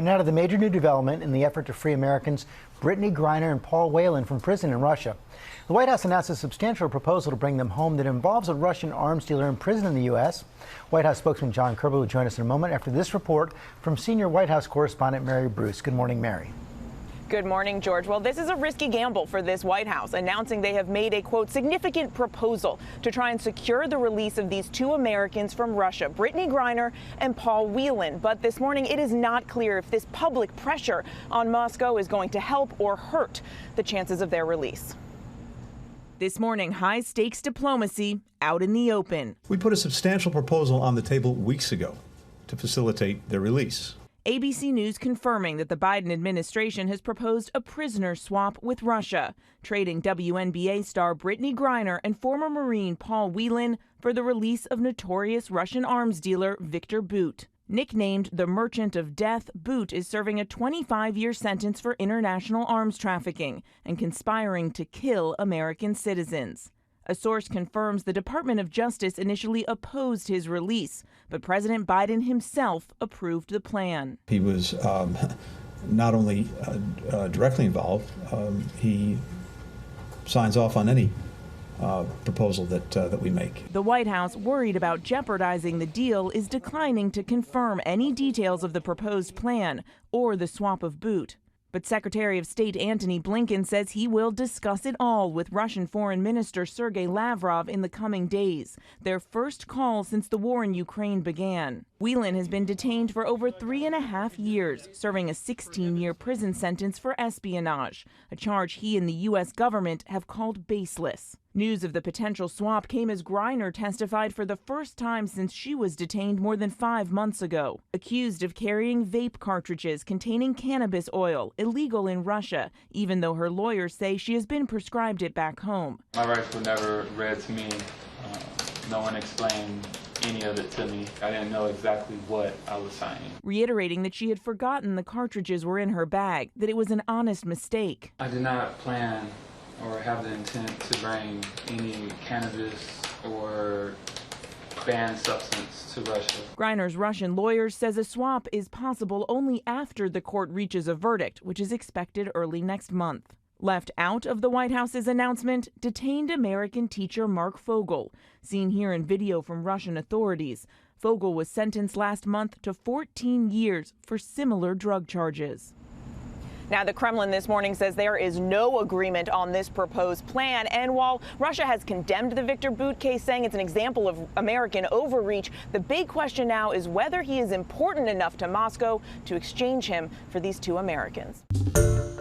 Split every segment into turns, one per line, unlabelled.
Now to the major new development in the effort to free Americans Brittney Griner and Paul Whelan from prison in Russia. The White House announced a substantial proposal to bring them home that involves a Russian arms dealer in prison in the U.S. White House spokesman John Kirby will join us in a moment after this report from senior White House correspondent Mary Bruce. Good morning, Mary.
Good morning, George. Well, this is a risky gamble for this White House, announcing they have made a, quote, significant proposal to try and secure the release of these two Americans from Russia, Brittney Griner and Paul Whelan. But this morning, it is not clear if this public pressure on Moscow is going to help or hurt the chances of their release. This morning, high-stakes diplomacy out in the open.
We put a substantial proposal on the table weeks ago to facilitate their release.
ABC News confirming that the Biden administration has proposed a prisoner swap with Russia, trading WNBA star Brittney Griner and former Marine Paul Whelan for the release of notorious Russian arms dealer Viktor Bout. Nicknamed the Merchant of Death, Bout is serving a 25-year sentence for international arms trafficking and conspiring to kill American citizens. A source confirms the Department of Justice initially opposed his release, but President Biden himself approved the plan.
He was not only directly involved, he signs off on any proposal that we make.
The White House, worried about jeopardizing the deal, is declining to confirm any details of the proposed plan or the swap of Bout. But Secretary of State Antony Blinken says he will discuss it all with Russian Foreign Minister Sergei Lavrov in the coming days, their first call since the war in Ukraine began. Whelan has been detained for over 3.5 years, serving a 16-year prison sentence for espionage, a charge he and the U.S. government have called baseless. News of the potential swap came as Griner testified for the first time since she was detained more than 5 months ago, accused of carrying vape cartridges containing cannabis oil, illegal in Russia, even though her lawyers say she has been prescribed it back home.
My rights were never read to me. No one explained any of it to me. I didn't know exactly what I was signing.
Reiterating that she had forgotten the cartridges were in her bag, that it was an honest mistake.
I did not plan or have the intent to bring any cannabis or banned substance to Russia.
Griner's Russian lawyer says a swap is possible only after the court reaches a verdict, which is expected early next month. Left out of the White House's announcement, detained American teacher Mark Fogel, seen here in video from Russian authorities. Fogel was sentenced last month to 14 years for similar drug charges. Now, the Kremlin this morning says there is no agreement on this proposed plan. And while Russia has condemned the Viktor Bout case, saying it's an example of American overreach, the big question now is whether he is important enough to Moscow to exchange him for these two Americans.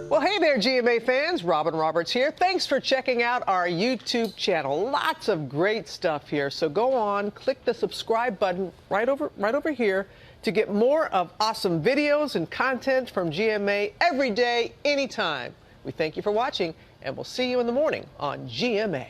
Well, hey there, GMA fans. Robin Roberts here. Thanks for checking out our YouTube channel. Lots of great stuff here. So go on, click the subscribe button right over here to get more of awesome videos and content from GMA every day, anytime. We thank you for watching, and we'll see you in the morning on GMA.